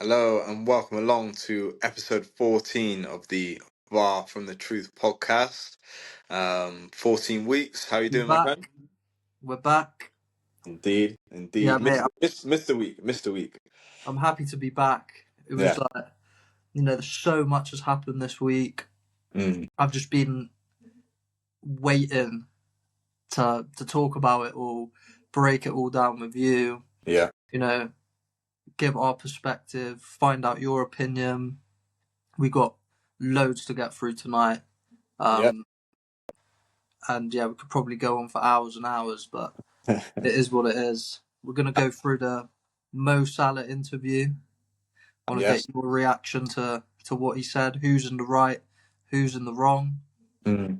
Hello and welcome along to episode 14 of the Far from the Truth podcast. 14 weeks. How you We're doing, my friend? back. We're back. Indeed. Yeah, mate. Missed the week. Missed the week. I'm happy to be back. It was Yeah. like, there's so much has happened this week. Mm. I've just been waiting to talk about it all, break it all down with you. Yeah. Give our perspective, find out your opinion. We got loads to get through tonight. Yeah. And yeah, we could probably go on for hours and hours, but it is what it is. We're gonna go through the Mo Salah interview. I want to Yes. get your reaction to what he said. Who's in the right? Who's in the wrong? Mm.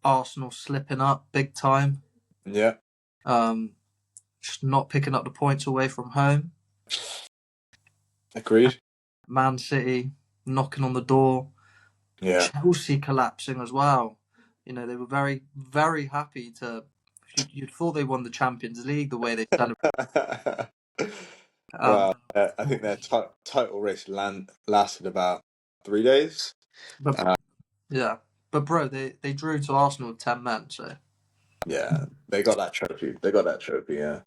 Arsenal slipping up big time. Yeah. Just not picking up the points away from home. Agreed. Man City knocking on the door. Yeah. Chelsea collapsing as well. They were very, very happy to. You'd thought they won the Champions League the way they celebrated. Well, I think their title race lasted about 3 days. But yeah, but bro, they drew to Arsenal with 10 men. So Yeah, they got that trophy. Yeah.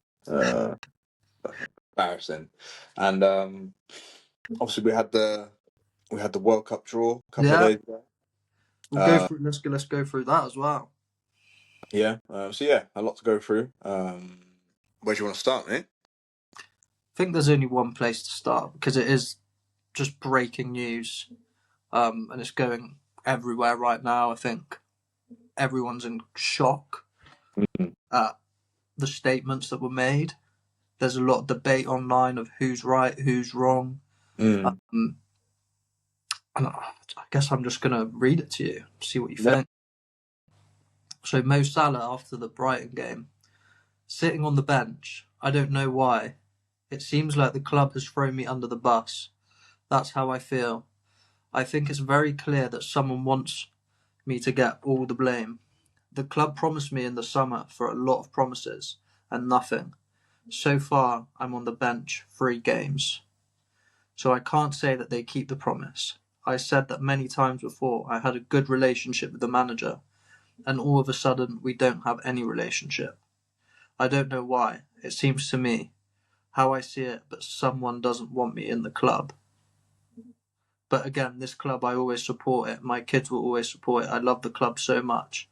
Embarrassing. And obviously we had the World Cup draw a couple of yeah, days ago. we'll go through. Let's go through that as well. Yeah. So yeah, a lot to go through. Where do you want to start, mate? I think there's only one place to start because it is just breaking news, and it's going everywhere right now. I think everyone's in shock at the statements that were made. There's a lot of debate online of who's right, who's wrong. Mm. And I guess I'm just gonna read it to you, see what you think. So Mo Salah after the Brighton game, sitting on the bench. I don't know why. It seems like the club has thrown me under the bus. That's how I feel. I think it's very clear that someone wants me to get all the blame. The club promised me in the summer for a lot of promises and nothing. So far, I'm on the bench 3 games. So I can't say that they keep the promise. I said that many times before I had a good relationship with the manager, and all of a sudden we don't have any relationship. I don't know why. It seems to me, how I see it, but someone doesn't want me in the club. But again, this club, I always support it. My kids will always support it. I love the club so much,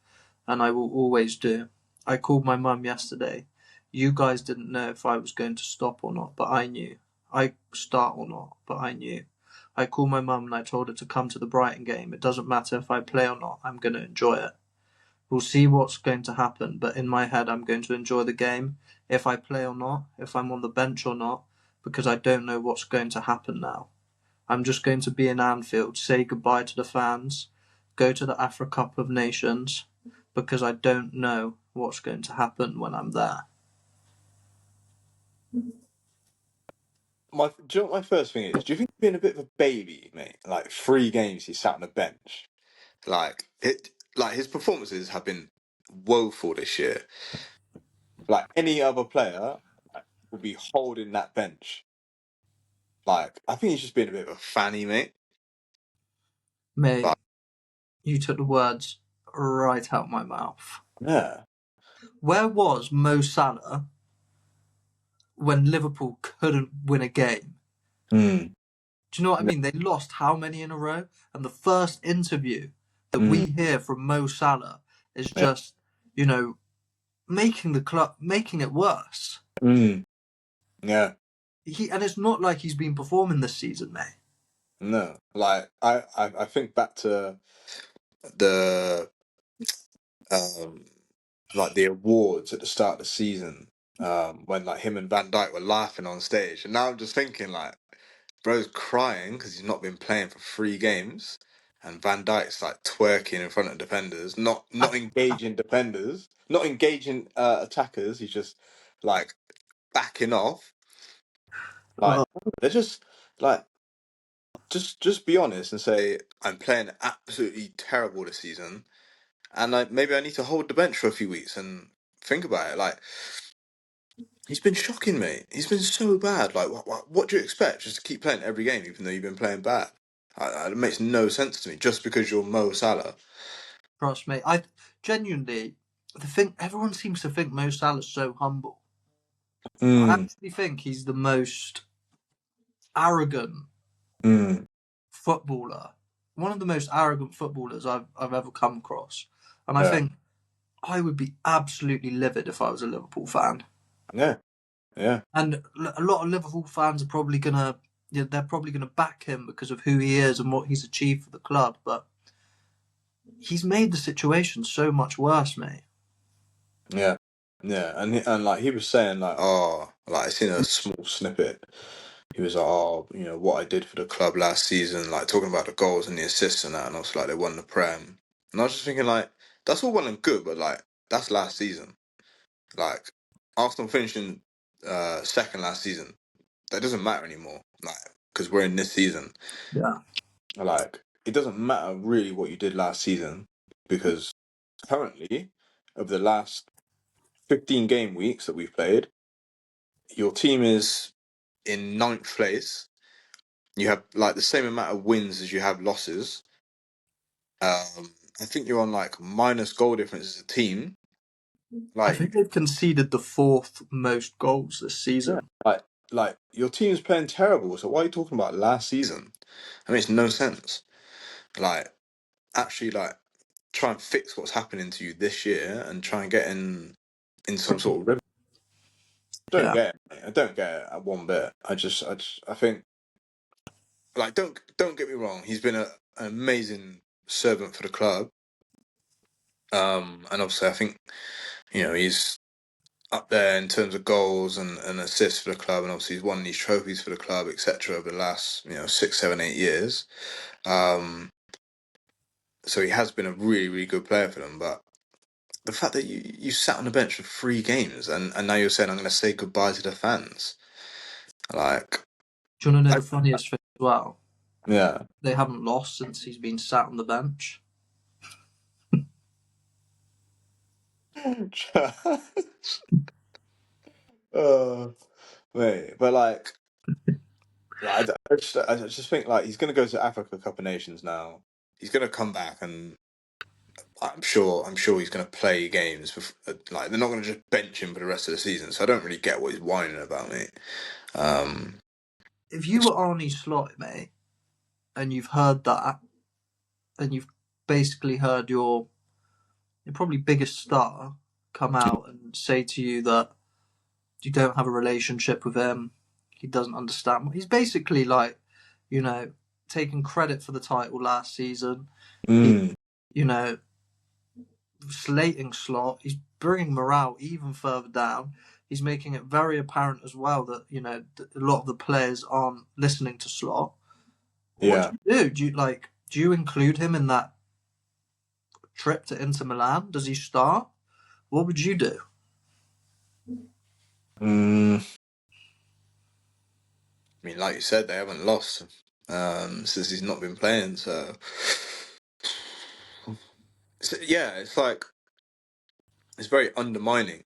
and I will always do. I called my mum yesterday. You guys didn't know if I was going to stop or not, but I knew. I start or not, but I knew. I called my mum and I told her to come to the Brighton game. It doesn't matter if I play or not. I'm going to enjoy it. We'll see what's going to happen, but in my head, I'm going to enjoy the game. If I play or not, if I'm on the bench or not, because I don't know what's going to happen now. I'm just going to be in Anfield, say goodbye to the fans, go to the Africa Cup of Nations, because I don't know what's going to happen when I'm there. Do you know what my first thing is? Do you think he's been a bit of a baby, mate? Like 3 games he sat on the bench. Like his performances have been woeful this year. Like any other player would be holding that bench. Like I think he's just been a bit of a fanny, mate. Mate, But you took the words right out my mouth. yeah. Where was Mo Salah when Liverpool couldn't win a game? Mm. Do you know what I mean? They lost how many in a row? And the first interview that we hear from Mo Salah is just, making the club, making it worse. Mm. Yeah. And it's not like he's been performing this season, mate. No. Like I think back to the like the awards at the start of the season, when like him and Van Dijk were laughing on stage. And now I'm just thinking like bro's crying because he's not been playing for 3 games, and Van Dijk's like twerking in front of defenders, not engaging defenders, not engaging attackers. He's just like backing off. Like they're just like just be honest and say I'm playing absolutely terrible this season, and maybe I need to hold the bench for a few weeks and think about it. Like He's been shocking, mate. He's been so bad. Like, what do you expect? Just to keep playing every game, even though you've been playing bad? It makes no sense to me. Just because you're Mo Salah. Trust me. I genuinely the thing everyone seems to think Mo Salah's so humble. I Mm, actually think he's the most arrogant mm, footballer, one of the most arrogant footballers I've ever come across. And I yeah, think I would be absolutely livid if I was a Liverpool fan. yeah, yeah, And a lot of Liverpool fans are probably gonna, yeah, they're probably gonna back him because of who he is and what he's achieved for the club. But he's made the situation so much worse, mate. yeah, yeah. And like he was saying, like, oh, like I seen a small snippet. He was like, oh, what I did for the club last season, like talking about the goals and the assists and that, and also like they won the Prem. And I was just thinking, like, that's all well and good, but like that's last season. Like Arsenal finishing second last season, that doesn't matter anymore. Like because we're in this season. Yeah, Like it doesn't matter really what you did last season because currently, over the last 15 game weeks that we've played, your team is in ninth place. You have like the same amount of wins as you have losses. I think you're on like minus goal difference as a team. I think Like, they've conceded the fourth most goals this yeah, season. like your team's playing terrible. So why are you talking about last season? It makes no sense. Like, actually, like try and fix what's happening to you this year and try and get in some sort of rhythm. I don't Yeah. get it. Mate. I don't get it at one bit. I think like don't get me wrong. He's been an amazing servant for the club. And obviously, I think he's up there in terms of goals and assists for the club, and obviously he's won these trophies for the club, etc. Over the last 6, 7, 8 years. Um, so he has been a really really good player for them. But the fact that you sat on the bench for 3 games and now you're saying I'm going to say goodbye to the fans, like, Do you want to know I, the funniest thing as well? yeah. They haven't lost since he's been sat on the bench. uh, Mate, but like I just think like he's going to go to Africa Cup of Nations now. He's going to come back and I'm sure he's going to play games. Like they're not going to just bench him for the rest of the season. So I don't really get what he's whining about, mate. Um, If you were Arnie Slot, mate, and you've heard that, and you've basically heard your probably biggest star come out and say to you that you don't have a relationship with him, he doesn't understand. He's basically like, you know, taking credit for the title last season. He, mm, you know, slating Slot. He's bringing morale even further down. He's making it very apparent as well that a lot of the players aren't listening to Slot. What yeah. do you do? Do you include him in that trip to Inter Milan? Does he start? What would you do? Mm, I mean, like you said, they haven't lost since he's not been playing. Yeah, it's like it's very undermining.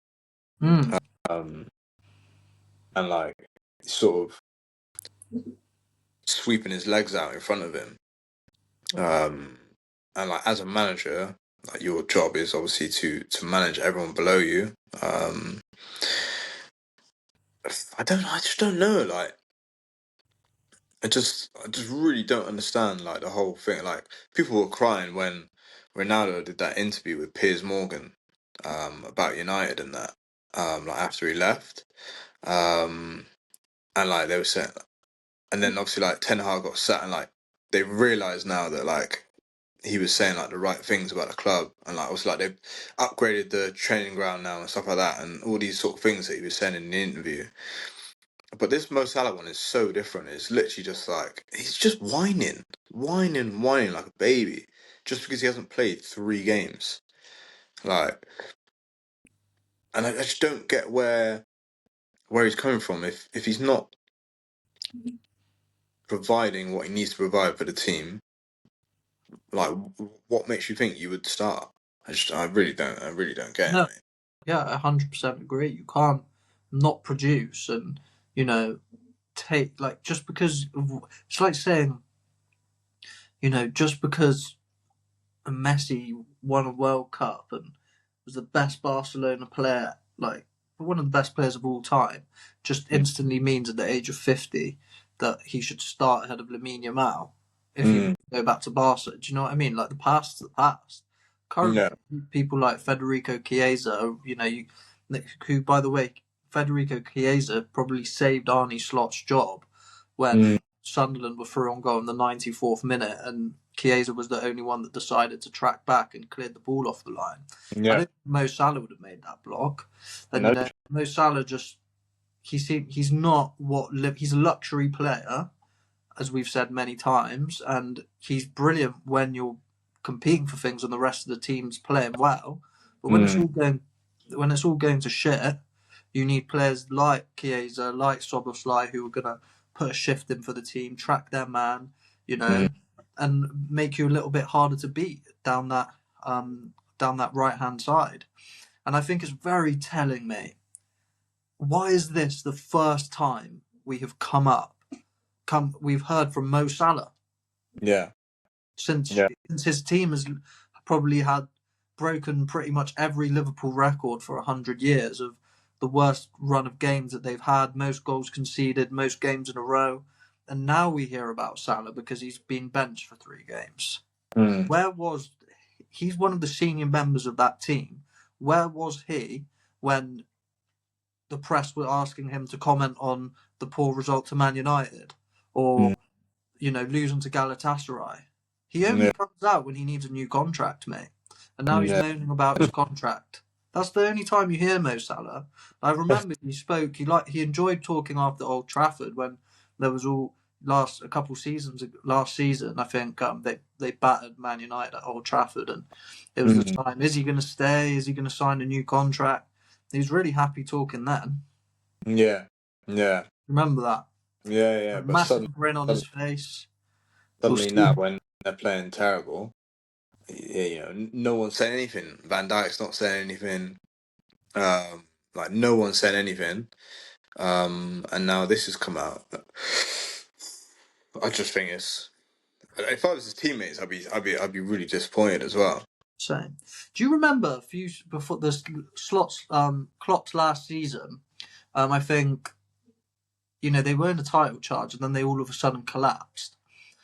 Mm. Um, and like sort of sweeping his legs out in front of him. Um, and like as a manager, like your job is obviously to manage everyone below you. Um, I just don't know. Like, I just really don't understand like the whole thing. Like, people were crying when Ronaldo did that interview with Piers Morgan, about United and that, like after he left, um, and like they were saying, and then obviously like Ten Hag got sat and like they realised now that like he was saying like the right things about the club and like also like they've upgraded the training ground now and stuff like that and all these sort of things that he was saying in the interview. But this Mo Salah one is so different. It's literally just like he's just whining like a baby, just because he hasn't played 3 games. Like, and I just don't get where he's coming from. If he's not providing what he needs to provide for the team, like what makes you think you would start? I really don't get it, No, mate. yeah, 100% agree. You can't. not produce and, you know, take, like, just because it's like saying, just because Messi won a World Cup and was the best Barcelona player, like one of the best players of all time, just instantly means at the age of 50 that he should start ahead of Lamine Yamal if you Mm. go back to Barca. Do you know what I mean? Like the past is the past. Currently, Yeah. people like Federico Chiesa, who, by the way, Federico Chiesa probably saved Arne Slot's job when Mm. Sunderland were through on goal in the 94th minute and Chiesa was the only one that decided to track back and cleared the ball off the line. I Yeah. don't think Mo Salah would have made that block. And No. Mo Salah just he's not he's a luxury player, as we've said many times, and he's brilliant when you're competing for things and the rest of the team's playing well. But Mm. when it's all going to shit, you need players like Chiesa, like Soboslai, who are gonna put a shift in for the team, track their man, Mm. and make you a little bit harder to beat down that right hand side. And I think it's very telling, mate. Why is this the first time we have we've heard from Mo Salah Yeah. since Yeah. his team has probably had broken pretty much every Liverpool record for 100 years of the worst run of games that they've had, most goals conceded, most games in a row, and now we hear about Salah because he's been benched for 3 games. Mm. Where was he's one of the senior members of that team? Where was he when the press were asking him to comment on the poor result to Man United Mm. or losing to Galatasaray? He only Yeah. comes out when he needs a new contract, mate. And now he's Yeah. moaning about his contract. That's the only time you hear Mo Salah. I remember he spoke. He enjoyed talking after Old Trafford when there was all last a couple seasons last season. I think they battered Man United at Old Trafford, and it was the Mm. time. Is he going to stay? Is he going to sign a new contract? He was really happy talking then. Yeah. Yeah. Remember that? Yeah. A Yeah. But massive grin on his face. We'll suddenly see. now, when they're playing terrible, yeah, no one's saying anything. Van Dijk's not saying anything. Like no one's saying anything. And now this has come out. I just think it's. If I was his teammates, I'd be really disappointed as well. Same. Do you remember a few before the Klopp's last season? I think they were in a title charge and then they all of a sudden collapsed.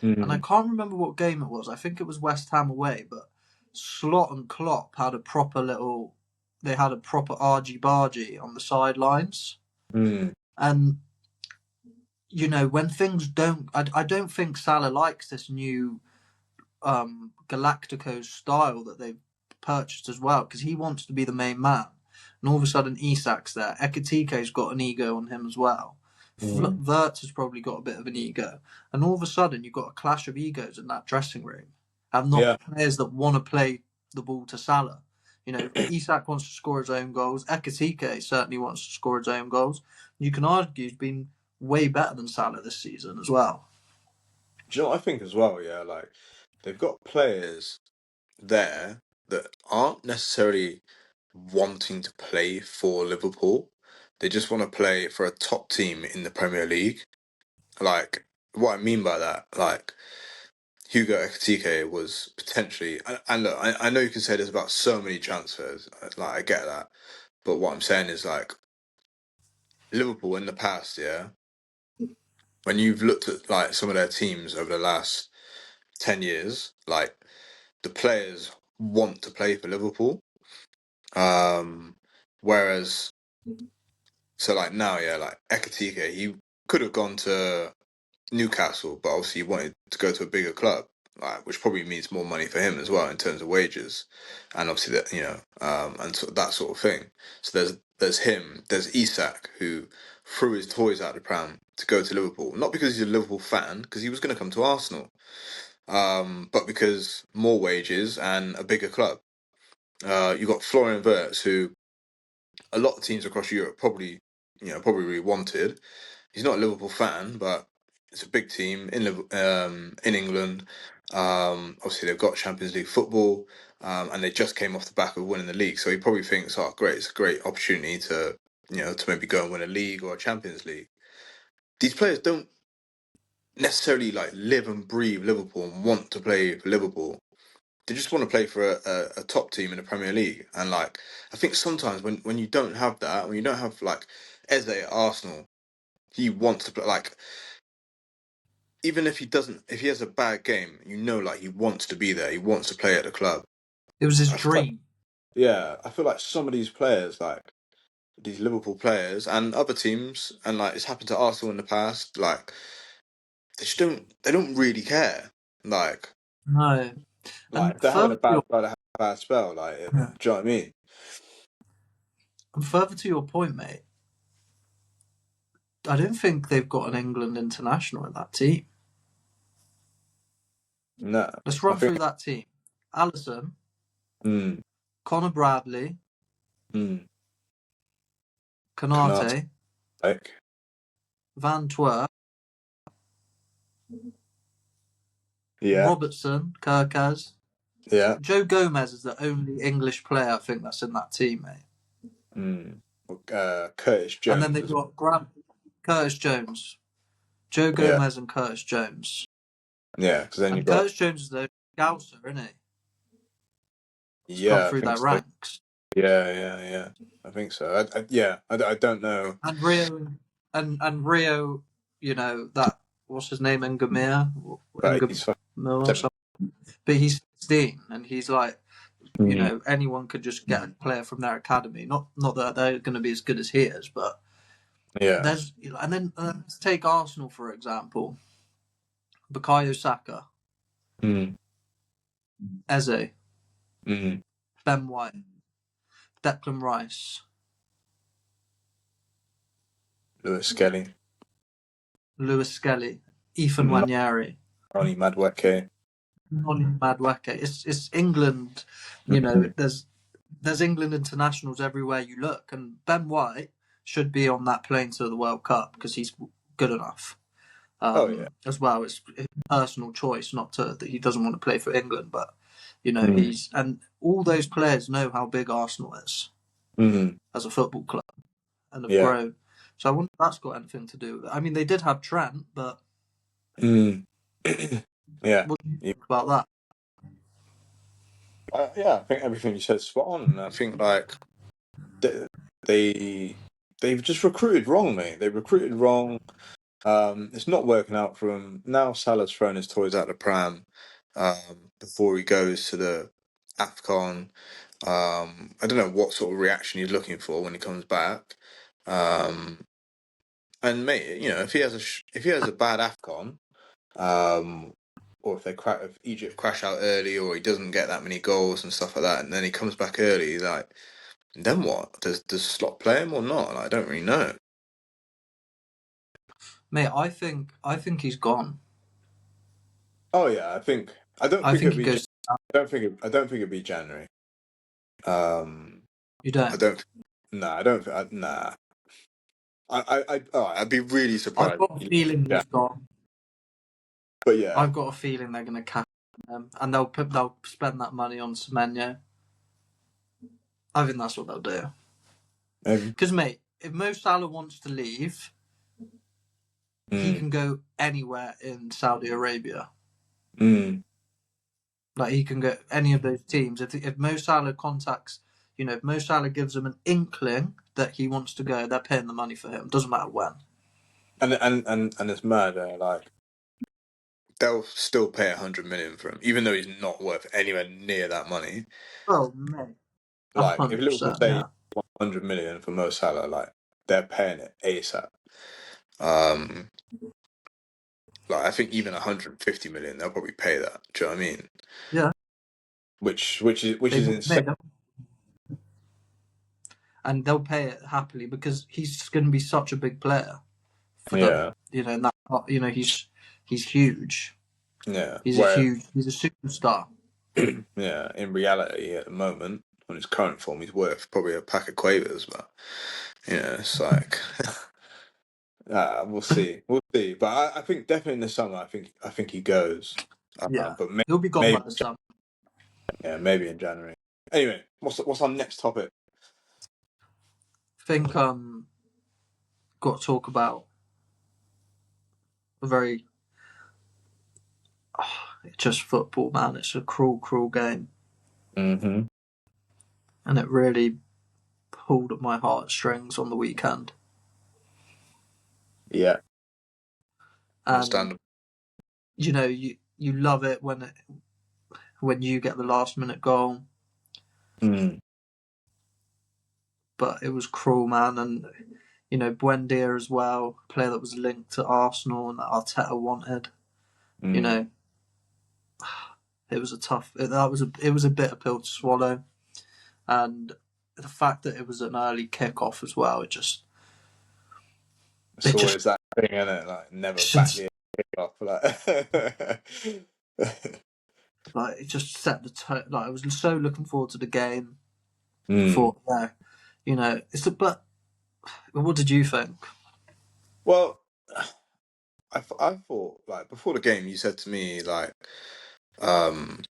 And I Mm. can't remember what game it was. I think it was West Ham away, but Slot and Klopp had a proper little. They had a proper argy bargy on the sidelines, Mm. and when things don't. I don't think Salah likes this new Galacticos style that they've purchased as well because he wants to be the main man. And all of a sudden, Isak's there. Ekatike's got an ego on him as well. Mm. Wirtz has probably got a bit of an ego. And all of a sudden, you've got a clash of egos in that dressing room. And not Yeah. players that want to play the ball to Salah. Isak wants to score his own goals. Ekatike certainly wants to score his own goals. You can argue he's been way better than Salah this season as well. Do you know what I think as well? Yeah, like they've got players there that aren't necessarily wanting to play for Liverpool. They just want to play for a top team in the Premier League. Like what I mean by that, like Hugo Ekitike was potentially, and look, I know you can say there's about so many transfers. Like I get that, but what I'm saying is like Liverpool in the past, yeah. When you've looked at like some of their teams over the last 10 years, like the players want to play for Liverpool. Um, Whereas, so like now, yeah, like Ekitike, he could have gone to Newcastle, but obviously he wanted to go to a bigger club, like which probably means more money for him as well in terms of wages, and obviously that and so that sort of thing. So there's him, there's Isak who threw his toys out the pram to go to Liverpool, not because he's a Liverpool fan, because he was going to come to Arsenal, but because more wages and a bigger club. You got Florian Wirtz, who a lot of teams across Europe probably really wanted. He's not a Liverpool fan, but it's a big team in England. Obviously, they've got Champions League football, and they just came off the back of winning the league. So he probably thinks, "Oh, great! It's a great opportunity to to maybe go and win a league or a Champions League. These players don't necessarily like live and breathe Liverpool and want to play for Liverpool. They just want to play for a top team in the Premier League. And like, I think sometimes when you don't have that, when you don't have like Eze at Arsenal, he wants to play. Like, even if he has a bad game, like he wants to be there. He wants to play at the club. It was his I feel like, dream. yeah, I feel like some of these players, like these Liverpool players and other teams, and like it's happened to Arsenal in the past, like they don't really care. Like, No. if And they're having a further to bad your spell, they have a bad spell. Like, do you know what I mean? and further to your point, mate, I don't think they've got an England international in that team. No, Let's I run think. through that team. Allison, Mm, Connor Bradley, mm, Canate, Kanate, like, Van Twerp, yeah, Robertson, Kirkaz. yeah, Joe Gomez is the only English player I think that's in that team, mate. mm. Curtis And then Jones they've as well. got Curtis Jones. Joe Yeah, Gomez and Curtis Jones. yeah, because then you And got Curtis Jones is the Scouser, isn't he? He's come yeah, I through think their so. ranks. Yeah. I think so. I don't know. And Rio, that what's his name, Ngamir, But he's fucking or 7. something. But he's 16, and he's like, Mm, anyone could just get a player from their academy. Not that they're going to be as good as he is, but yeah. there's and then let's take Arsenal for example. Bukayo Saka, Mm, Eze, mm. Ben White, Declan Rice, Lewis Skelly, Lewis Skelly, Ethan Wanyeri, Ronnie Madueke. Noni Madueke. It's England. Mm, There's England internationals everywhere you look, and Ben White should be on that plane to the World Cup because he's good enough. oh yeah. As well, it's his personal choice, not that he doesn't want to play for England, but Mm, he's and all those players know how big Arsenal is mm, as a football club and have yeah. grown. So I wonder if that's got anything to do with it. I mean, they did have Trent, but Mm. Yeah. what do you Yeah. think about that? Yeah, I think everything you said is spot on. And I think like they, they they've just recruited wrong, mate. They recruited wrong. It's not working out for him. Now Salah's thrown his toys out the pram before he goes to the AFCON. I don't know what sort of reaction he's looking for when he comes back. Um, and mate, if he has if he has a bad AFCON, um, or if Egypt crash out early, or he doesn't get that many goals and stuff like that, and then he comes back early, like then what? Does Slot play him or not? Like, I don't really know. Mate, I think he's gone. Oh yeah, I don't I think think it'd he be. goes. I don't think it'd be January. Um, You I don't. don't. Nah, I don't. Nah. I'd be really I've surprised. got a feeling Yeah, he's gone. but yeah, I've got a feeling they're going to catch him, and they'll spend that money on Semenyo. I think that's what they'll do. maybe. Because mate, if Mo Salah wants to leave, he Mm, can go anywhere in Saudi Arabia. mm. Like he can go any of those teams. If Mo Salah contacts, if Mo Salah gives them an inkling that he wants to go, they're paying the money for him. Doesn't matter when. And it's mad. Like they'll still pay 100 million for him, even though he's not worth anywhere near that money. Oh mate, Like if Liverpool 100%. say Yeah, 100 million for Mo Salah, like they're paying it ASAP. Um, like I think even 150 million, they'll probably pay that. Do you know what I mean? yeah. Which They is insane. made them, and they'll pay it happily because he's going to be such a big player for them. Yeah, In that, he's huge. yeah. He's a Where huge. He's a superstar. yeah, in reality, at the moment, on his current form, he's worth probably a pack of quavers. But it's like we'll see, we'll see. But I think definitely in the summer, I think he goes. Yeah, But he'll be gone by maybe the summer. yeah, maybe in January. Anyway, what's our next topic? think got to talk about a very it's just football, man. It's a cruel, cruel game, Mm-hmm. and it really pulled at my heartstrings on the weekend. Yeah, And understandable. you love it when you get the last minute goal, Mm. but it was cruel, man. And Buendia as well, a player that was linked to Arsenal and that Arteta wanted. You Mm. know, it was a tough. It was a bitter pill to swallow, and the fact that it was an early kickoff as well, It's it just always that thing, isn't it? Like never back should the kick off. Like, like it just set the tone. Like I was so looking forward to the game. mm. Thought, yeah, but what did you think? Well, I thought like before the game, you said to me like, um,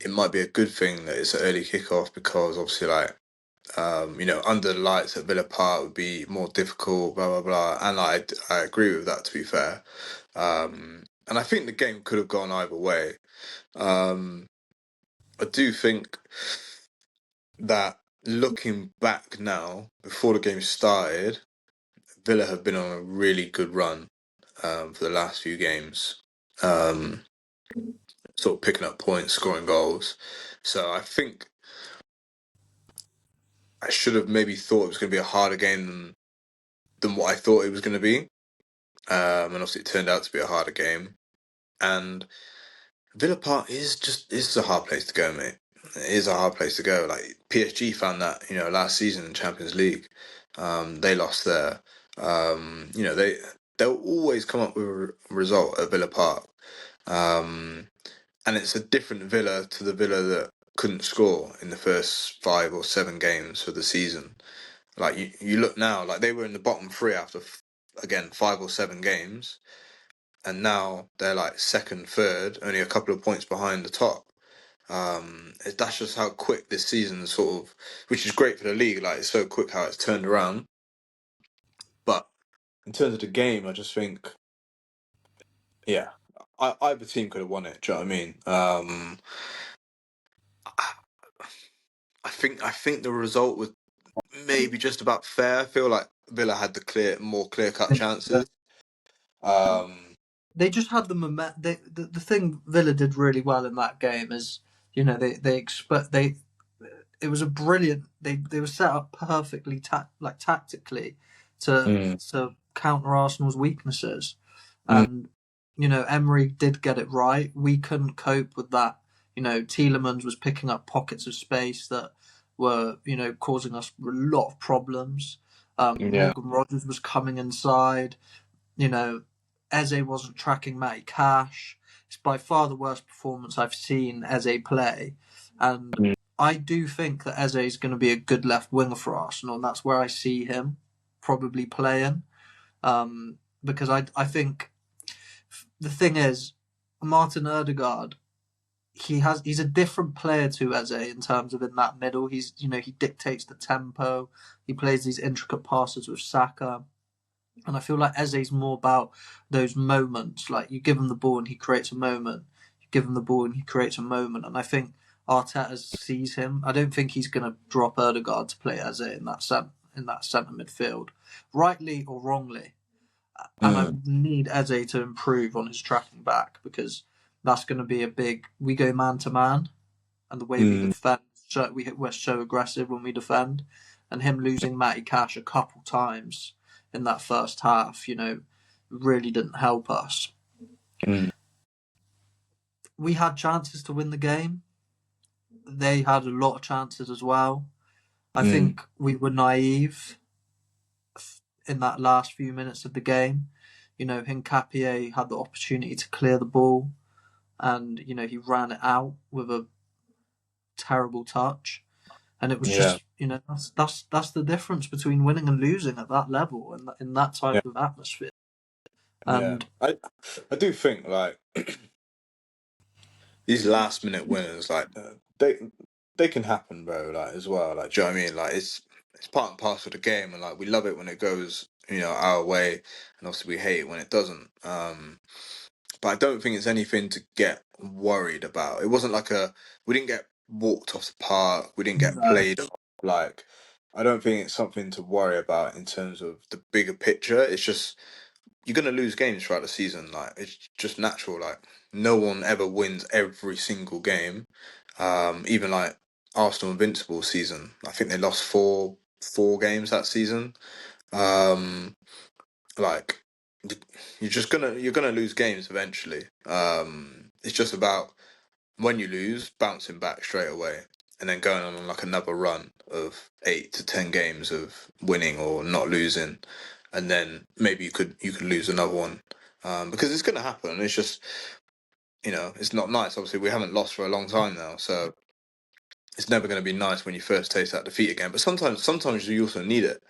it might be a good thing that it's an early kickoff because obviously like under the lights at Villa Park would be more difficult, blah blah blah. And I agree with that to be fair. And I think the game could have gone either way. Um, I do think that looking back now, before the game started, Villa have been on a really good run for the last few games. Um, Sort of picking up points, scoring goals. So I think I should have maybe thought it was going to be a harder game than what I thought it was going to be. And obviously it turned out to be a harder game. And Villa Park is a hard place to go, mate. It is a hard place to go. Like PSG found that last season in Champions League, they lost there. They'll always come up with a result at Villa Park, and it's a different Villa to the Villa that couldn't score in the first 5 or 7 games for the season. Like you look now, like they were in the bottom three after again 5 or 7 games, and now they're like second, third, only a couple of points behind the top. That's just how quick this season sort of, which is great for the league. Like it's so quick how it's turned around. But in terms of the game, I just think, yeah, either team could have won it. Do you know what I mean? I think the result was maybe just about fair. I feel like Villa had the more clear cut chances. Um, They just had the moment. The thing Villa did really well in that game is, they expect they. It was a brilliant. They were set up perfectly, tactically, to mm, to counter Arsenal's weaknesses, mm, and Emery did get it right. We couldn't cope with that. Tielemans was picking up pockets of space that were causing us a lot of problems. yeah, Morgan Rogers was coming inside. You know, Eze wasn't tracking Matty Cash. It's by far the worst performance I've seen Eze play. And mm, I do think that Eze is going to be a good left winger for Arsenal, and that's where I see him probably playing. Because I think the thing is, Martin Odegaard, he's a different player to Eze in terms of in that middle. He dictates the tempo. He plays these intricate passes with Saka. And I feel like Eze's more about those moments. Like you give him the ball and he creates a moment. You give him the ball and he creates a moment. And I think Arteta sees him. I don't think he's going to drop Odegaard to play Eze in that centre midfield, rightly or wrongly. And I mm, need Eze to improve on his tracking back because that's going to be a big. We go man to man, and the way we mm, defend, we're so aggressive when we defend, and him losing Matty Cash a couple times in that first half, really didn't help us. mm, We had chances to win the game. They had a lot of chances as well. I mm, think we were naive in that last few minutes of the game. Hincapié had the opportunity to clear the ball, and he ran it out with a terrible touch. And it was yeah, just that's the difference between winning and losing at that level and in that yeah, type of atmosphere. yeah. And I do think like these last minute winners, like they can happen, bro. Like as well, like do you know what I mean? Like it's part and parcel of the game, and like we love it when it goes, our way, and obviously we hate it when it doesn't. But I don't think it's anything to get worried about. It wasn't like we didn't get walked off the park, we didn't get No. played off. Like, I don't think it's something to worry about in terms of the bigger picture. It's just you're gonna lose games throughout the season. Like, it's just natural. Like, no one ever wins every single game. Even like Arsenal Invincible season, I think they lost four games that season. Um, like you're gonna lose games eventually. It's just about when you lose, bouncing back straight away, and then going on like another run of 8 to 10 games of winning or not losing, and then maybe you could lose another one, because it's gonna happen. It's just it's not nice. Obviously, we haven't lost for a long time now, so it's never going to be nice when you first taste that defeat again. But sometimes you also need it.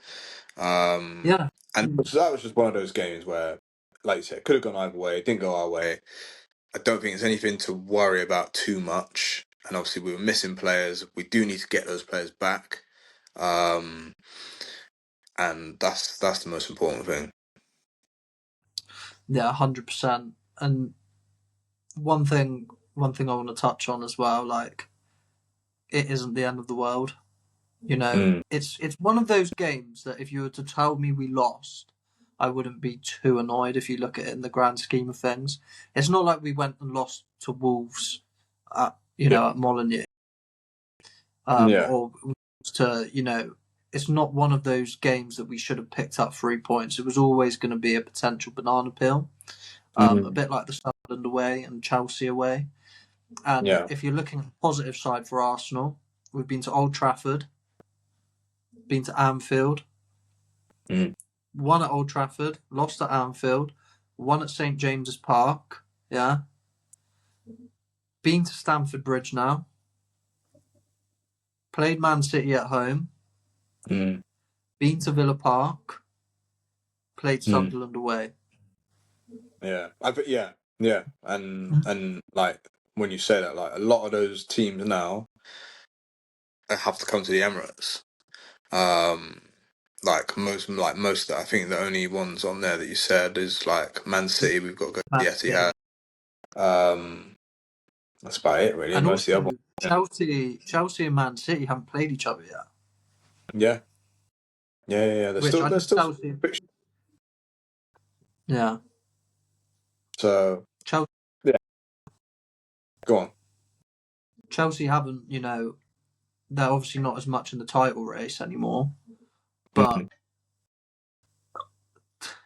Um, Yeah. and so that was just one of those games where, like you said, could have gone either way. It didn't go our way. I don't think it's anything to worry about too much. And obviously, we were missing players. We do need to get those players back. Um, and that's the most important thing. Yeah, 100%. And one thing I want to touch on as well, like, it isn't the end of the world. Mm. It's one of those games that if you were to tell me we lost, I wouldn't be too annoyed if you look at it in the grand scheme of things. It's not like we went and lost to Wolves at Yeah. at Molineux, Yeah. or to it's not one of those games that we should have picked up 3 points. It was always going to be a potential banana peel, a Mm. bit like the Sunderland away and Chelsea away. And Yeah. if you're looking at the positive side for Arsenal, we've been to Old Trafford, been to Anfield, Mm. won at Old Trafford, lost at Anfield, won at St James's Park, yeah, been to Stamford Bridge now, played Man City at home, Mm. been to Villa Park, played Mm. Sunderland away. Yeah. Yeah. And like when you say that, like a lot of those teams now have to come to the Emirates. Um, like most, I think the only ones on there that you said is like Man City. We've got to go to Man the City. Etihad. That's about it, really. And Most of the also other ones. Chelsea and Man City haven't played each other yet. Yeah, yeah. There's Which still I there's think still some Chelsea, fiction. yeah, So Chelsea, yeah, go on. Chelsea haven't, they're obviously not as much in the title race anymore, but Mm.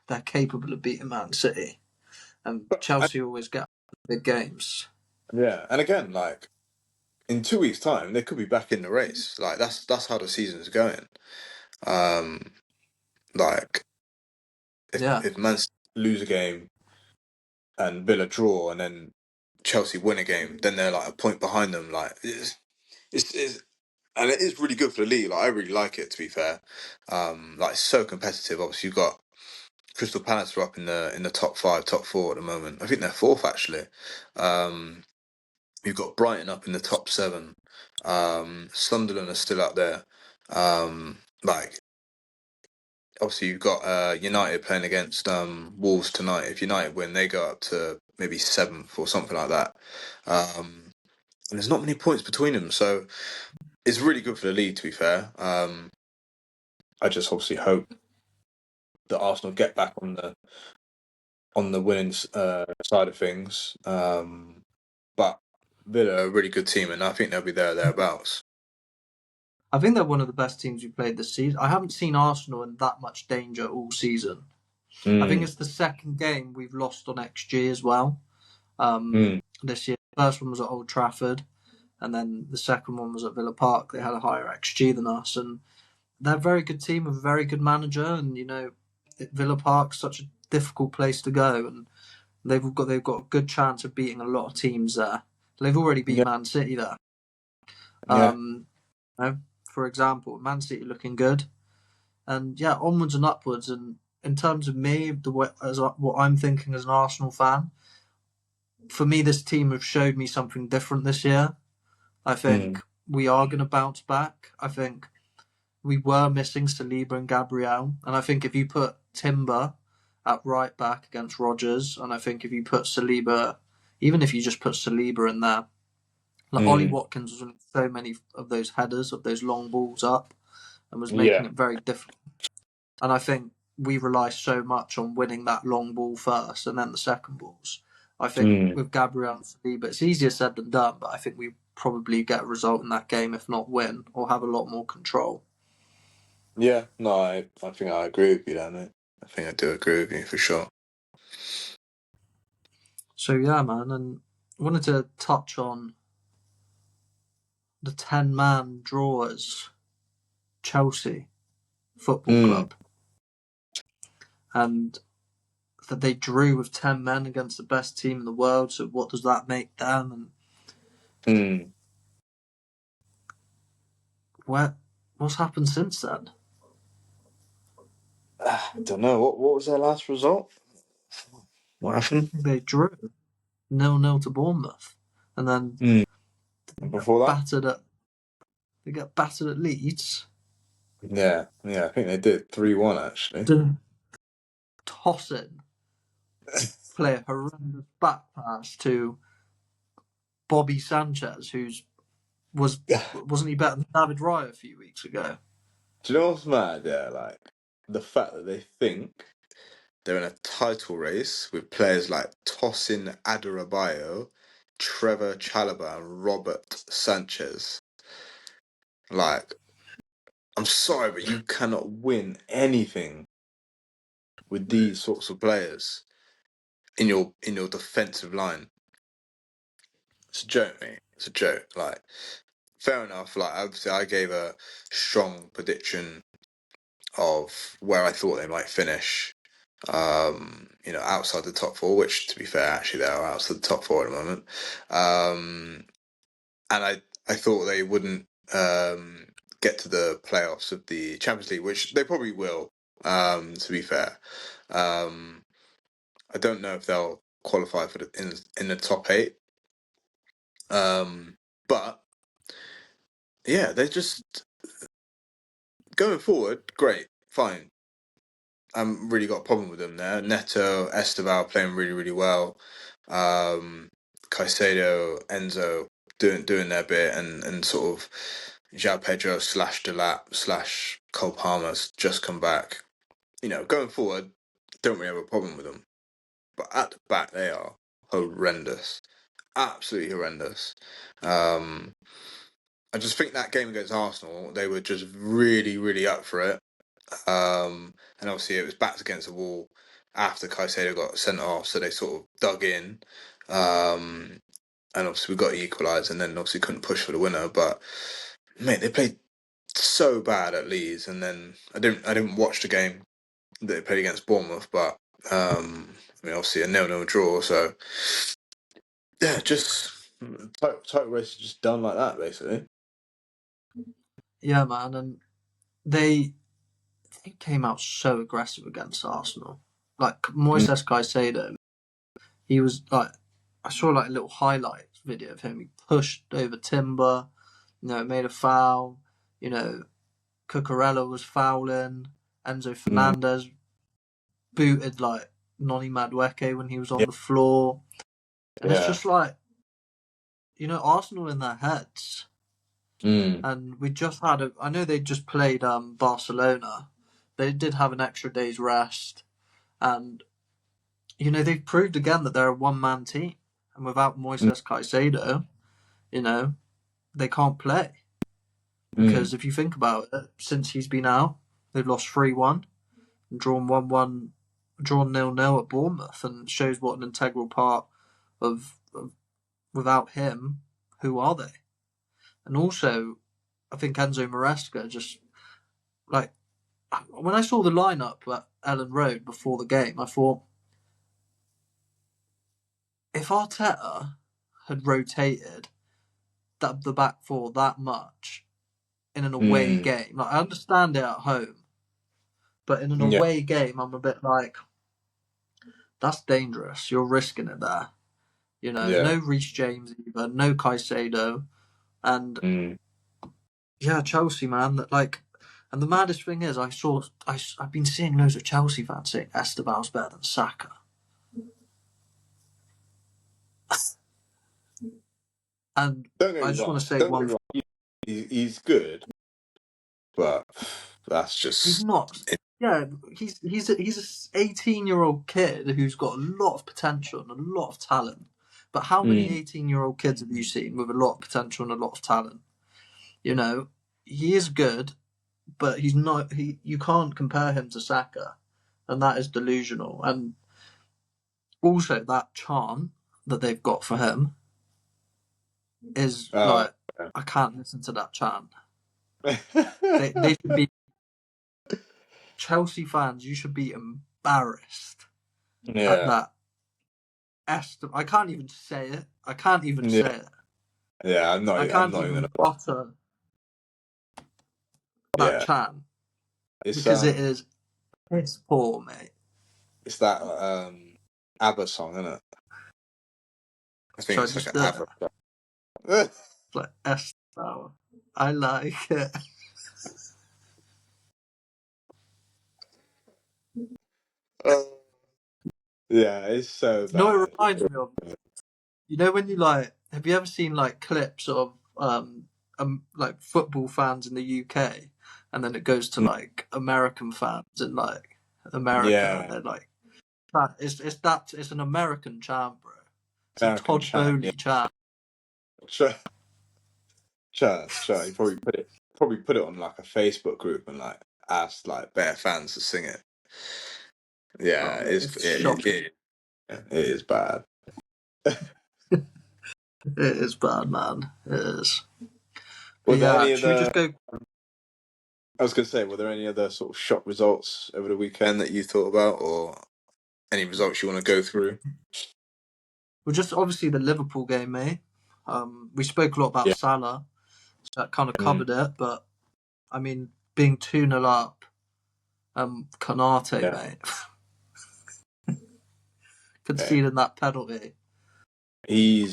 they're capable of beating Man City. And But Chelsea always get big games. yeah, and again, like in 2 weeks' time, they could be back in the race. Like that's how the season's going. Um, like Yeah. if Man City lose a game and Villa draw, and then Chelsea win a game, then they're like a point behind them. Like it's and it is really good for the league. Like I really like it, to be fair. Like it's so competitive. Obviously, you've got Crystal Palace are up in the top five, top four at the moment. I think they're fourth actually. Um, you've got Brighton up in the top seven. Sunderland are still up there. Like obviously you've got United playing against Wolves tonight. If United win, they go up to maybe seventh or something like that. And there's not many points between them, so it's really good for the league. To be fair, I just obviously hope that Arsenal get back on the winning side of things. But Villa are a really good team, and I think they'll be thereabouts. I think they're one of the best teams we played this season. I haven't seen Arsenal in that much danger all season. I think Mm. it's the second game we've lost on XG as well. Mm. This year, the first one was at Old Trafford, and then the second one was at Villa Park. They had a higher XG than us, and they're a very good team with a very good manager. And Villa Park's such a difficult place to go, and they've got a good chance of beating a lot of teams there. They've already beat Yeah, Man City there. yeah, For example, Man City looking good, and yeah, onwards and upwards. And in terms of me, what I'm thinking as an Arsenal fan, for me, this team have showed me something different this year. I think mm. we are going to bounce back. I think we were missing Saliba and Gabriel, and I think if you put Timber at right back against Rodgers, and I think if you put Saliba, even if you just put Saliba in there, like Ollie Watkins was winning so many of those headers, of those long balls up, and was making Yeah. it very difficult. And I think we rely so much on winning that long ball first and then the second balls. I think with Gabriel and Saliba, it's easier said than done, but I think we probably get a result in that game, if not win, or have a lot more control. Yeah, no, I think I agree with you there, mate. I think I do agree with you for sure. So yeah, man, and I wanted to touch on the 10-man drawers, Chelsea Football Club, and that they drew with 10 men against the best team in the world. So what does that make them? And what's happened since then? I don't know. What was their last result? What happened? They drew 0-0 to Bournemouth, and then Before that? they get battered at Leeds. Yeah, I think they did 3-1 actually. Tossing, play a horrendous back pass to Bobby Sanchez, wasn't he better than David Raya a few weeks ago? Do you know what's mad? Yeah, like the fact that they think they're in a title race with players like Tosin Adarabioyo, Trevor Chalobah, and Robert Sanchez. Like, I'm sorry, but you cannot win anything with these sorts of players in your defensive line. It's a joke, mate. It's a joke. Like, fair enough. Like, obviously, I gave a strong prediction of where I thought they might finish. Outside the top four, which, to be fair, actually they are outside the top four at the moment. And I thought they wouldn't get to the playoffs of the Champions League, which they probably will. To be fair, I don't know if they'll qualify for in the top eight. But yeah, they're just going forward. Great, fine. I haven't really got a problem with them there. Neto, Esteval playing really, really well. Caicedo, Enzo doing their bit, and sort of João Pedro / Delap / Cole Palmer's just come back. Going forward, don't really have a problem with them. But at the back, they are horrendous. Absolutely horrendous. I just think that game against Arsenal, they were just really, really up for it. And obviously it was backed against the wall after Caicedo got sent off, so they sort of dug in. And obviously we got equalised, and then obviously couldn't push for the winner. But mate, they played so bad at Leeds, and then I didn't watch the game that they played against Bournemouth, but obviously a 0-0 draw. So yeah, just title race is just done like that, basically. Yeah, man, and they came out so aggressive against Arsenal. Like Moises Caicedo, he was like, I saw like a little highlight video of him. He pushed over Timber, made a foul. Cucurella was fouling. Enzo Fernandez booted like Noni Madueke when he was on the floor. And it's just like, Arsenal in their heads. And we just I know they just played Barcelona. They did have an extra day's rest. And, they've proved again that they're a one-man team. And without Moises Caicedo, they can't play. Because if you think about it, since he's been out, they've lost 3-1 and drawn 1-1, drawn 0-0 at Bournemouth, and shows what an integral part of without him, who are they? And also, I think Enzo Maresca just, like, when I saw the lineup at Ellen Road before the game, I thought, if Arteta had rotated the back four that much in an away game, like, I understand it at home, but in an away game, I'm a bit like, that's dangerous. You're risking it there. No Reece James either, no Caicedo, and yeah, Chelsea, man. Like, And the maddest thing is, I've been seeing loads of Chelsea fans saying Esteban's better than Saka. And Don't get I me just want wrong. to say Don't get one me thing. wrong. He's good, but that's He's just not. Yeah, he's a 18-year-old kid who's got a lot of potential and a lot of talent. But how many Mm. 18-year-old kids have you seen with a lot of potential and a lot of talent? You know, he is good, but he's not. You can't compare him to Saka, and that is delusional. And also that chant that they've got for him is Oh, like, I can't listen to that chant. yeah. They should be Chelsea fans. You should be embarrassed at Yeah, that. I can't even say it. I can't even yeah, say it. yeah. I I'm can't not even even gonna. utter that Yeah, chant it's because it is piss poor, mate. it's that ABBA song, isn't it? I think So I it's like just an ABBA song. like Esther. I like it. Uh, yeah, it's so You know what it bad. reminds me of? You know when you like, have you ever seen like clips of like football fans in the UK, and then it goes to like American fans in like America, and Yeah, they're like, it's an American chant, bro. It's a American Todd chant. Yeah, Bowley chant. sure, sure. You probably put it on like a Facebook group and like asked like bare fans to sing it. Yeah, Oh, mate, it's shocking. it is bad. It is bad, man. It is. But Were there yeah, any should we just other? go? I was gonna say, were there any other sort of shock results over the weekend that you thought about, or any results you want to go through? Well, just obviously the Liverpool game, mate. We spoke a lot about Yeah. Salah, so that kind of Mm, covered it. But I mean, being 2-0 up, Kanate, yeah. mate, Okay. conceding that penalty,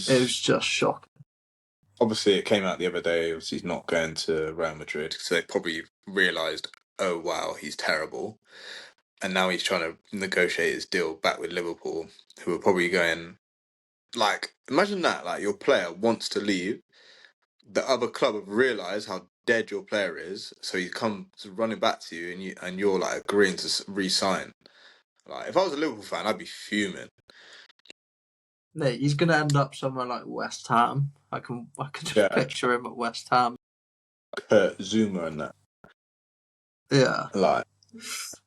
it was He's just shocking. obviously it came out the other day. Obviously, he's not going to Real Madrid because they probably realised, oh wow, he's terrible, and now he's trying to negotiate his deal back with Liverpool, who are probably going like, imagine that, like your player wants to leave, the other club have realised how dead your player is, so he comes running back to you, and you're like agreeing to re-sign. Like if I was a Liverpool fan, I'd be fuming. Mate, he's gonna end up somewhere like West Ham. I can just Yeah, picture him at West Ham. Kurt Zuma and that. Yeah. Like,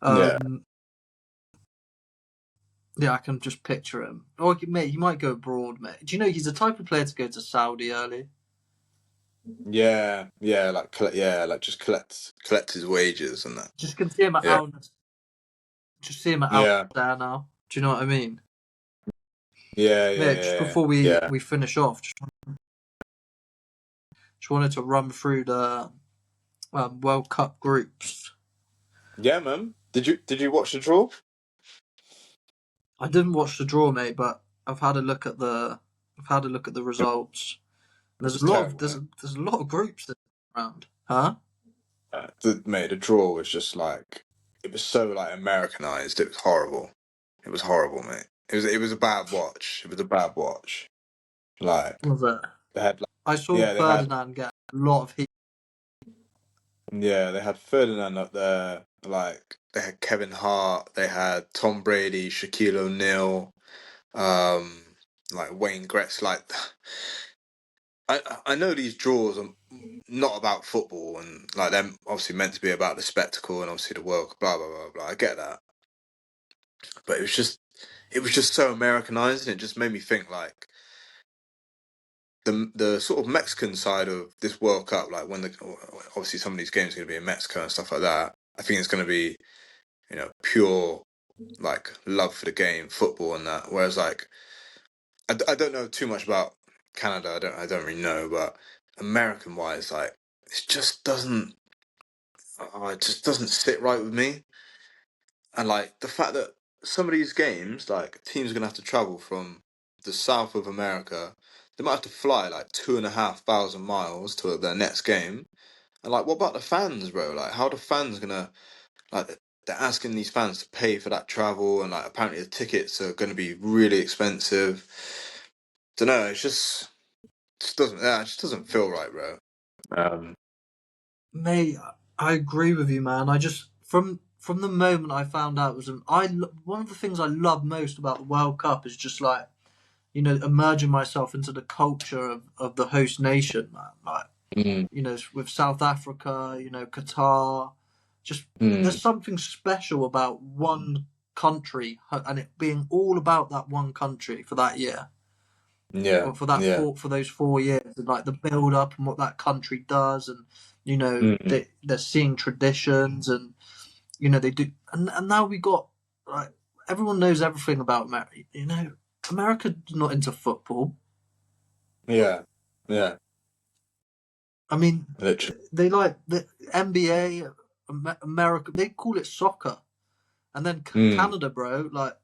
yeah, Um. Yeah, I can just picture him. Or mate, he might go abroad, mate. Do you know he's the type of player to go to Saudi early? yeah, like like just collect his wages and that. Just can see him at Yeah, Al. Just see him at Al yeah, there now. Do you know what I mean? yeah, yeah, Mate, just yeah, before we yeah. we finish off, just wanted to run through the World Cup groups. Yeah, man. Did you watch the draw? I didn't watch the draw, mate, but I've had a look at the results. It There's was a lot of terrible, there's mate. there's a lot of groups this round, huh? The draw was just like it was so like Americanized. It was horrible. It was horrible, mate. It was a bad watch. It was a bad watch. Like Was it? they had like I saw yeah they had Ferdinand get a lot of heat. yeah they had Ferdinand up there. Like they had Kevin Hart. They had Tom Brady, Shaquille O'Neal, um, like Wayne Gretzky. Like I know these draws are not about football and like they're obviously meant to be about the spectacle and obviously the world blah blah blah blah. I get that, but it was just so Americanized and it just made me think like the sort of Mexican side of this World Cup, like when obviously some of these games are going to be in Mexico and stuff like that. I think it's going to be pure like love for the game, football and that. Whereas like I don't know too much about Canada. I don't really know, but American wise, like it just doesn't sit right with me. And like the fact that some of these games, like teams are gonna have to travel from the south of America, they might have to fly like 2,500 miles to their next game, And like, what about the fans, bro? Like, how are the fans gonna like? They're asking these fans to pay for that travel, and like apparently the tickets are going to be really expensive. Don't know. Just doesn't. Yeah, it just doesn't feel right, bro. Um. Mate, I agree with you, man. I just from the moment I found out was one of the things I love most about the World Cup is just like immerging myself into the culture of the host nation, man. Like Mm, with South Africa, Qatar, just mm, there's something special about one country and it being all about that one country for that year yeah. or for that Yeah. for those 4 years, and like the build up and what that country does, and Mm, they're seeing traditions, and they do, and now we got like everyone knows everything about America. America's not into football. yeah. Yeah. I mean, Literally. they like the NBA, America. They call it soccer, and then Mm, Canada, bro. Like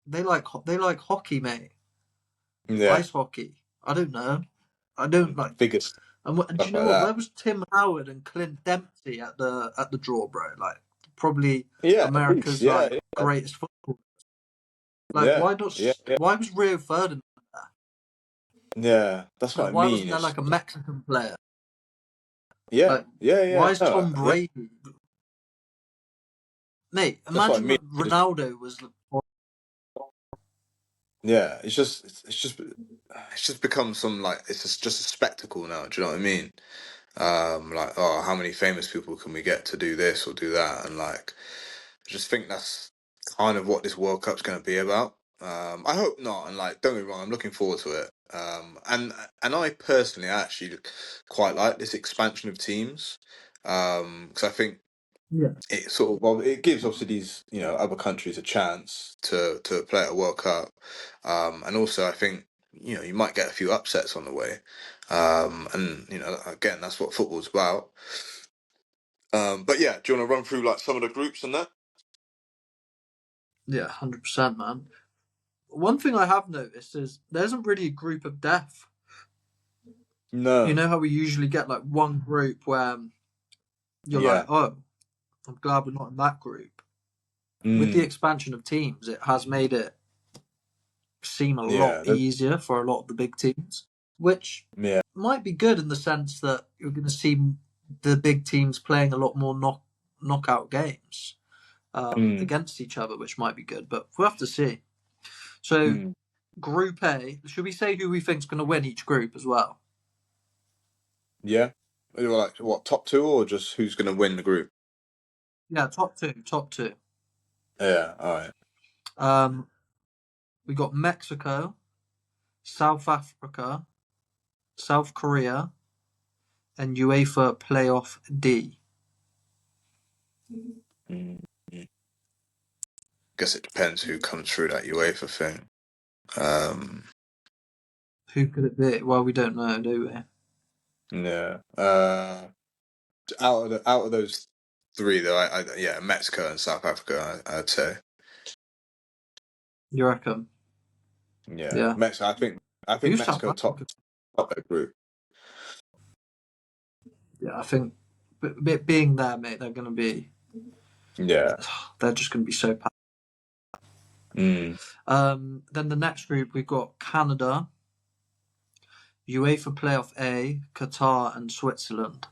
they like hockey, mate. yeah. Ice hockey. I don't know. I don't like. Biggest And do stuff you like know what? Where that. was Tim Howard and Clint Dempsey at the draw, bro? Like probably Yeah. At least. America's Yeah. like Yeah. greatest football. Like Yeah. why not? Yeah. Yeah. Why was Rio Ferdinand there? Yeah. That's what Like I why mean. wasn't there It's like a Mexican player? yeah. Like Yeah. why Yeah. is No. Tom Yeah. Brady? Mate, That's what I imagine mean. that Ronaldo was. Yeah, it's just become some like it's just a spectacle now. Do you know what I mean? Like oh, how many famous people can we get to do this or do that? And like, I just think that's kind of what this World Cup's going to be about. I hope not. And like, don't get me wrong, I'm looking forward to it. And I personally actually quite like this expansion of teams. Because I think Yeah, it sort of well, it gives obviously these other countries a chance to play at a World Cup, and also I think you might get a few upsets on the way, and again that's what football's about. But yeah, do you want to run through like some of the groups and that? yeah, 100%, man. One thing I have noticed is there isn't really a group of death. You No. know how we usually get like one group where you're like, Yeah. oh, I'm glad we're not in that group. With the Mm. expansion of teams, it has made it seem a lot Yeah. easier for a lot of the big teams, which Yeah. might be good in the sense that you're going to see the big teams playing a lot more knockout games Mm. against each other, which might be good, but we'll have to see. So, Mm. Group A, should we say who we think's going to win each group as well? Yeah. Like what, top two or just who's going to win the group? Yeah, top two, top two. Yeah. All right. Um, we got Mexico, South Africa, South Korea, and UEFA Playoff D. Mm. Mm. Guess it depends who comes through that UEFA thing. Um. Who could it be? Well, we don't know, do we? Yeah. Out of those three, though, yeah, Mexico and South Africa, I'd say. You reckon? Yeah, Yeah. Mexico. I think Who's South Mexico Africa? top that group. Yeah, I think being there, mate, they're going to be. Yeah. They're just going to be so packed. Mm. Then the next group we've got Canada, UEFA Playoff A, Qatar, and Switzerland.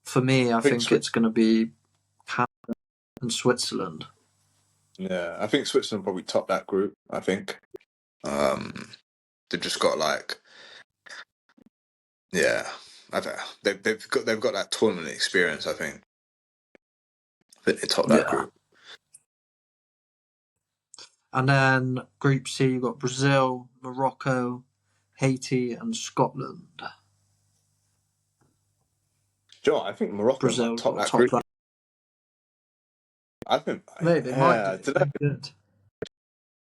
For me, I I think think it's going to be Canada and Switzerland. yeah, I think Switzerland probably top that group. I think. Um, they've just got like yeah, they've got that tournament experience. I think they top that Yeah. group. And then Group C, you've got Brazil, Morocco, Haiti, and Scotland. Sure, I think Morocco might Brazil top got that top group. that. I think Mate, they might yeah, do. I They're good.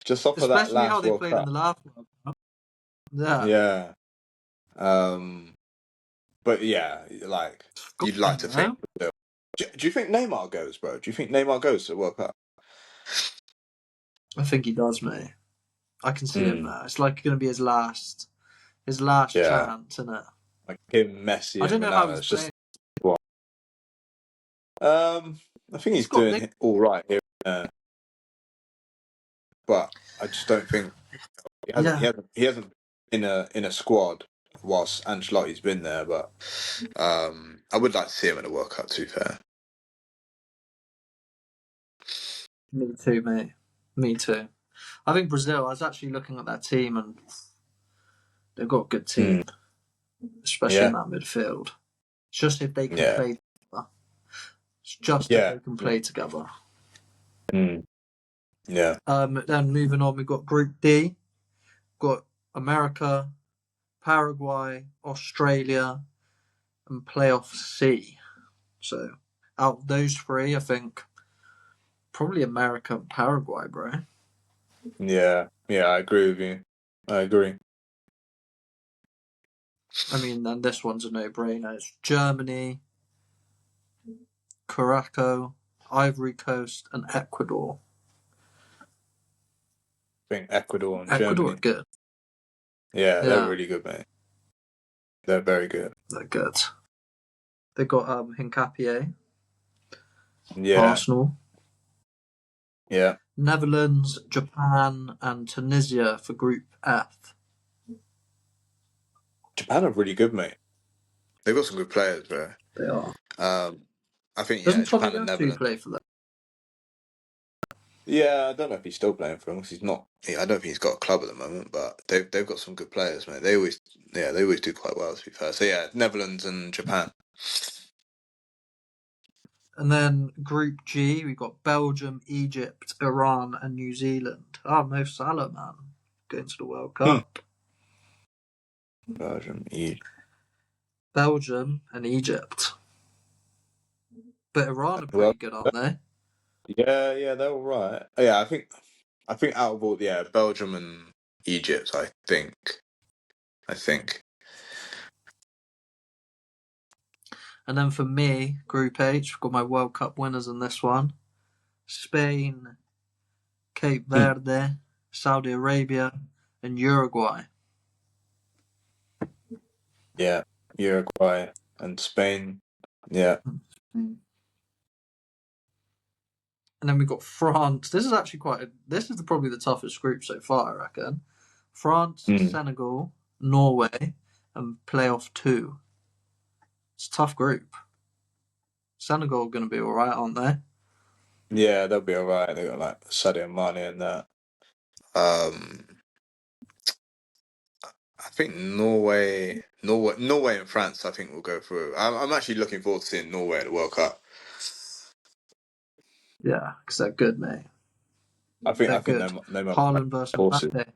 just off of that Especially how last they World played in Cup. the last World Cup. Yeah. Yeah. Um, but yeah, like you'd like Scotland, to think. though. Do you think Neymar goes, bro? Do you think Neymar goes to the World Cup? I think he does, mate. I can see him Mm, there. It's like going to be his last yeah, chance, isn't it? Like him, Messi, I and don't know how Ronaldo. he's It's just playing. what. I think he's Got doing all right here, but I just don't think he hasn't. He yeah, hasn't. He hasn't in a squad whilst Ancelotti's been there. But I would like to see him in a World Cup. To be fair. me too, mate. Me too. I think Brazil. I was actually looking at that team, and they've got a good team, Mm. especially in Yeah. that midfield. It's just if they can Yeah. play together. It's just if Yeah. they can Yeah. play together. Mm. Yeah. Then moving on, we've got Group D. Got America, Paraguay, Australia, and Playoff C. So out of those three, I think probably America and Paraguay, bro. Yeah. Yeah. I agree with you. I agree. I mean, then this one's a no-brainer. It's Germany, Curacao, Ivory Coast, and Ecuador. I think Ecuador and Ecuador are Germany. good. Yeah, they're Yeah, really good, mate. They're very good. they're good. They got Hincapié, Yeah. Arsenal, Yeah. Netherlands, Japan, and Tunisia for Group F. Japan are really good, mate. They've got some good players, bro. They are. I think Doesn't Japan and Tomiyasu Netherlands. play for them? Yeah, I don't know if he's still playing for them 'cause he's not. I don't think he's got a club at the moment, but they've got some good players, mate. They always do quite well, to be fair. So yeah, Netherlands and Japan. And then Group G, we've got Belgium, Egypt, Iran, and New Zealand. Ah, Mo Salah, man, going to the World Hmm. Cup. Belgium, Egypt. Belgium and Egypt. But Iran are Well, pretty good, aren't they? yeah, they're all right. Yeah, I think out of all, yeah, Belgium and Egypt, I think. And then for me, Group H, we've got my World Cup winners in this one. Spain, Cape Hmm. Verde, Saudi Arabia, and Uruguay. Yeah, Uruguay and Spain. Yeah. And then we've got France. This is actually this is probably the toughest group so far, I reckon. France, Mm. Senegal, Norway, and playoff 2. It's a tough group. Senegal are going to be all right, aren't they? Yeah, they'll be all right. They got like Sadio Mane and that. Um, I think Norway and France. I think will go through. I'm actually looking forward to seeing Norway at the World Cup. Yeah, because they're good, mate. I They're think good. they might be my Haaland versus horses. Mbappe.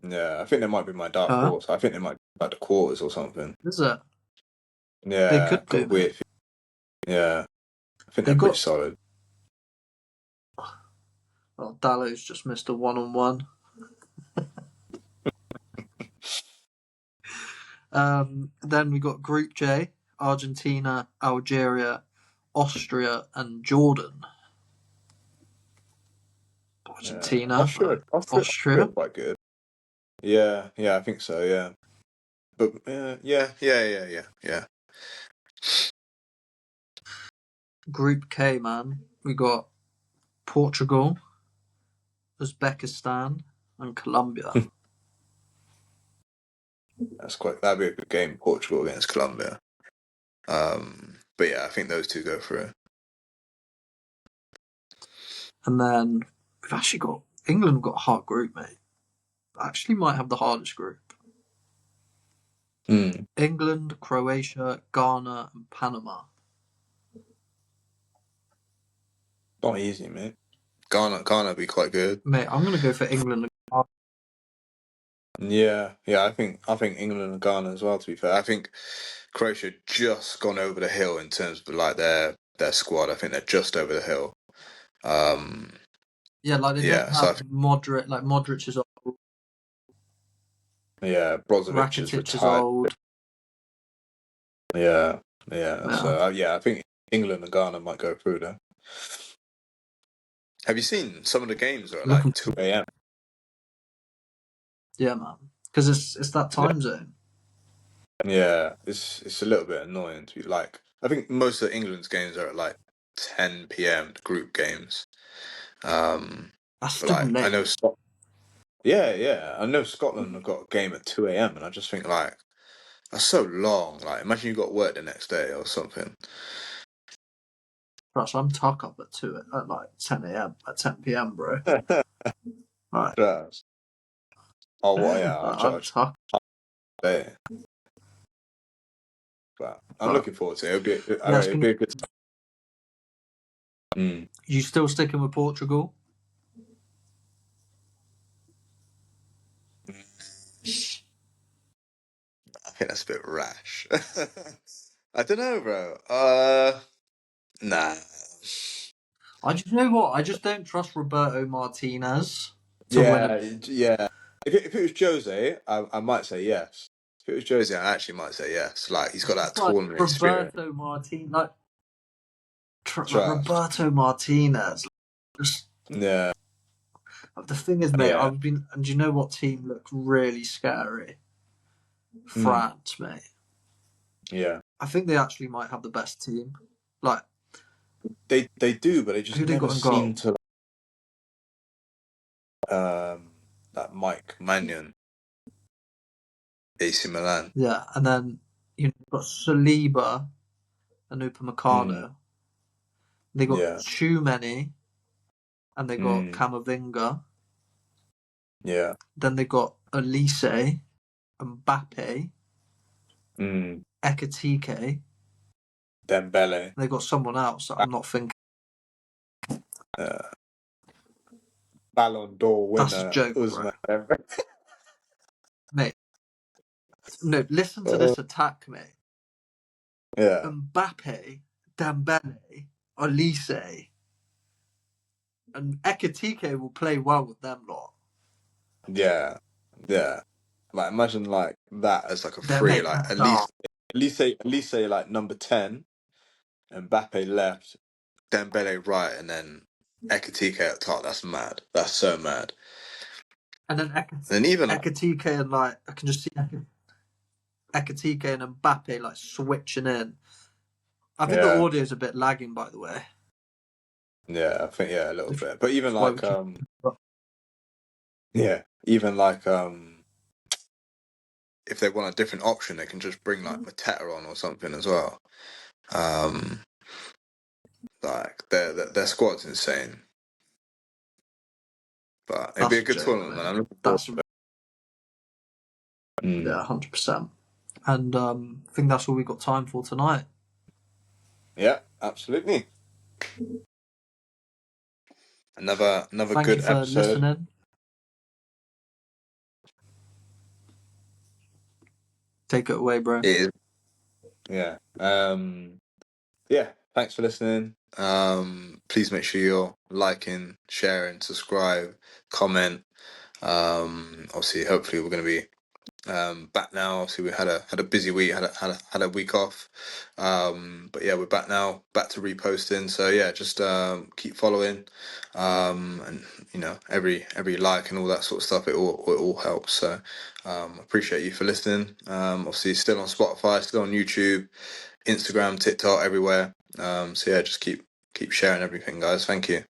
Yeah, I think they might be my dark Huh? horse. I think they might be like the quarters or something. Is it? They Yeah, could got a do, mate. weird. Yeah, I think They they're pretty got. solid. Well, Dallow's just missed a one-on-one. Then we got Group J: Argentina, Algeria, Austria, and Jordan. Yeah, Argentina for Austria are Austria. quite good. Yeah, I think so. Yeah, but yeah. Group K, man. We got Portugal, Uzbekistan, and Colombia. That'd be a good game, Portugal against Colombia. But yeah, I think those two go through. And then we've actually got England have got a hard group, mate. Actually might have the hardest group. Mm. England, Croatia, Ghana, and Panama. Not easy, mate. Ghana be quite good. Mate, I'm gonna go for England. Yeah. I think England and Ghana as well. To be fair, I think Croatia just gone over the hill in terms of like their squad. I think they're just over the hill. Yeah, like they don't Yeah, so have Modric. Like Modric is old, Brozovic is Rakitic is retired. old. Yeah. Yeah, So I think England and Ghana might go through there. Have you seen some of the games that are looking. like 2 a.m.? Yeah, man, because it's that Yeah, time zone. Yeah, it's a little bit annoying to be like. I think most of England's games are at like 10 p.m. group games. That's But still like I know late. yeah, I know Scotland have got a game at 2 a.m. and I just think like that's so long. Like imagine you got work the next day or something. Right, so I'm tuck up at 2 at like 10 a.m. at 10 p.m. bro. Right, Yes. Oh, what? Yeah, I'll I'm charge tuck. there. But I'm But looking forward to it. yeah, it's It'll gonna. be a good time. Mm. You still sticking with Portugal? I think that's a bit rash. I don't know, bro. Nah. You know what? I just don't trust Roberto Martinez to win it. Yeah. If it was Jose, I might say yes. If it was Jose, I actually might say yes. Like he's got that It's like tournament experience. Roberto Martinez, like Trust. Roberto Martinez. Just Yeah. the thing is, mate, Yeah. I've been, and do you know what team looked really scary? Mm. France, mate. Yeah. I think they actually might have the best team. Like, They do, but they just who they never got in seem goal? to that Mike Mannion, AC Milan. Yeah, and then you've got Saliba and Mm. Upamecano. They got Yeah. Tchouameni and they got Mm. Camavinga. Yeah. Then they got Elise, Mbappe, Mm. Ekatike. Dembele. They got someone else that I'm not thinking. Uh, Ballon d'Or That's a winner joke, bro. Usman Dembele. Mate, no, listen to Uh, this attack, mate. yeah. Mbappe, Dembele, Elise, and Ekatike will play well with them lot. Yeah. Yeah. Like imagine like that as like a They free, make like that dark. at least say like number 10, Mbappe left, Dembele right, and then Ekatike at top. That's mad. That's so mad. And then And even like Ekatike and like I can just see Ekatike and Mbappe like switching in. I think the yeah, audio is a bit lagging, by the way. yeah, I think yeah, a little That's bit. But even why we like keep. yeah, even like if they want a different option, they can just bring like Mateta on or something as well. Um, like their squad's insane. But it'd be That's a a good joke, tournament, man. mate. I'm looking forward That's to it. Mm. yeah, 100%. And I think that's all we got time for tonight. Yeah, absolutely. Another Thank good you for episode. listening. Take it away, bro. It is. Yeah. Yeah. Thanks for listening. Please make sure you're liking, sharing, subscribe, comment. Obviously, hopefully, we're going to be back now. Obviously, we had a busy week, had a week off. But yeah, we're back now, back to reposting. So yeah, just keep following, and you know every like and all that sort of stuff. It all helps. So appreciate you for listening. Obviously, still on Spotify, still on YouTube, Instagram, TikTok, everywhere. So yeah, just keep sharing everything, guys. Thank you.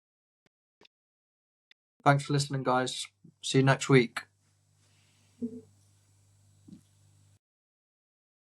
Thanks for listening, guys. See you next week.